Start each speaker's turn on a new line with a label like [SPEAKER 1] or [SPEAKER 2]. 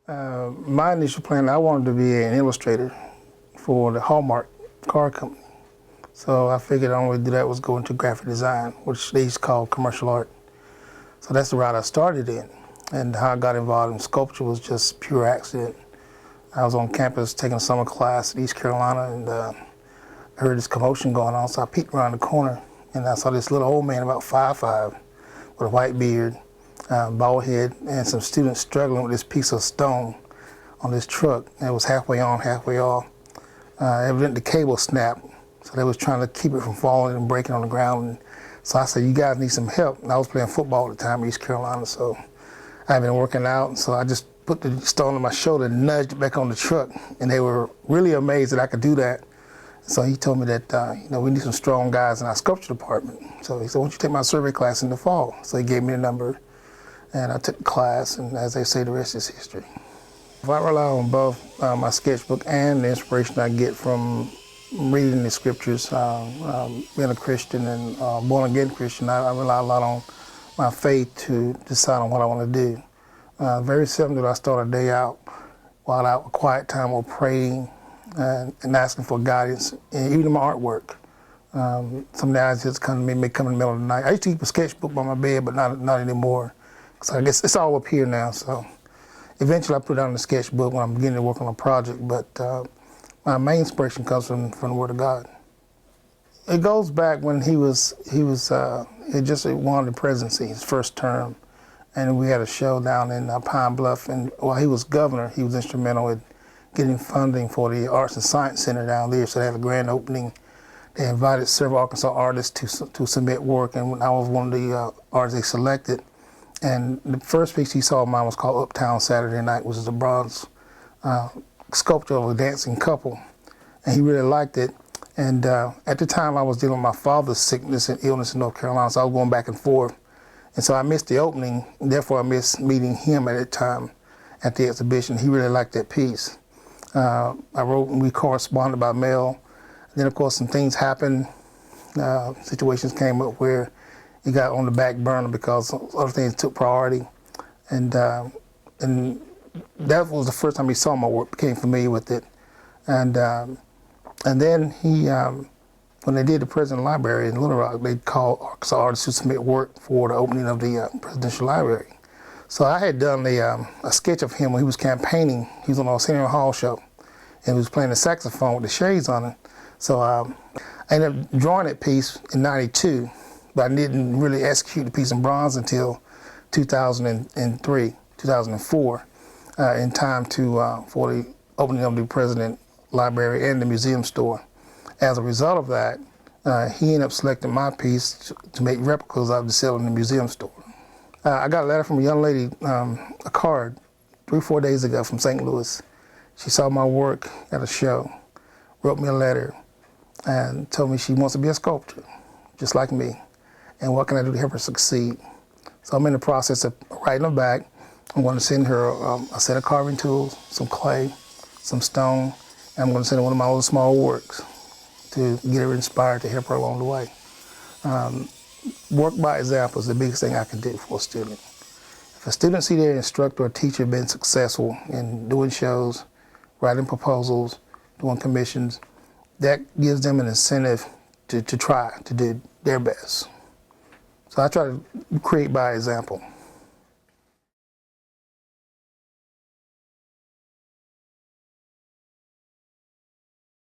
[SPEAKER 1] My initial plan, I wanted to be an illustrator for the Hallmark car company. So I figured the only way to do that was go into graphic design, which they used to call commercial art. So that's the route I started in. And how I got involved in sculpture was just pure accident. I was on campus taking a summer class in East Carolina, and I heard this commotion going on, so I peeked around the corner, and I saw this little old man, about 5'5", with a white beard, bald head, and some students struggling with this piece of stone on this truck. And it was halfway on, halfway off. Evidently the cable snapped, so they was trying to keep it from falling and breaking on the ground. And so I said, you guys need some help. And I was playing football at the time in East Carolina, so I had been working out, and so I just put the stone on my shoulder and nudged it back on the truck. And they were really amazed that I could do that. So he told me that, we need some strong guys in our sculpture department. So he said, why don't you take my survey class in the fall? So he gave me a number, and I took the class, and as they say, the rest is history. If I rely on both my sketchbook and the inspiration I get from reading the scriptures, being a Christian and born-again Christian, I rely a lot on my faith to decide on what I want to do. Very seldom do I start a day out while out a quiet time or praying and asking for guidance, and even in my artwork. Some of the ideas come to me, may come in the middle of the night. I used to keep a sketchbook by my bed, but not anymore. So I guess it's all up here now. So eventually I put it on the sketchbook when I'm beginning to work on a project, but my main inspiration comes from the Word of God. It goes back when he just won the presidency, his first term, and we had a show down in Pine Bluff, and while he was governor, he was instrumental in getting funding for the Arts and Science Center down there, so they had a grand opening. They invited several Arkansas artists to submit work, and I was one of the artists they selected. And the first piece he saw of mine was called Uptown Saturday Night, which is a bronze sculpture of a dancing couple, and he really liked it. And at the time I was dealing with my father's sickness and illness in North Carolina, so I was going back and forth. And so I missed the opening, and therefore I missed meeting him at that time at the exhibition. He really liked that piece. I wrote and we corresponded by mail. And then of course some things happened. Situations came up where he got on the back burner because other things took priority. And that was the first time he saw my work, became familiar with it. And then he, when they did the President Library in Little Rock, they called Arkansas artists to submit work for the opening of the Presidential Library. So I had done a sketch of him when he was campaigning. He was on a Senior Hall show, and he was playing the saxophone with the shades on it. So I ended up drawing that piece in '92, but I didn't really execute the piece in bronze until 2003, 2004, in time for the opening of the President Library and the museum store. As a result of that, he ended up selecting my piece to make replicas of to sell in the museum store. I got a letter from a young lady, a card, 3 or 4 days ago from St. Louis. She saw my work at a show, wrote me a letter, and told me she wants to be a sculptor, just like me, and what can I do to help her succeed. So I'm in the process of writing her back. I'm going to send her a set of carving tools, some clay, some stone, and I'm going to send her one of my little small works to get her inspired to help her along the way. Work by example is the biggest thing I can do for a student. If a student see their instructor or teacher being successful in doing shows, writing proposals, doing commissions, that gives them an incentive to try to do their best. So I try to create by example.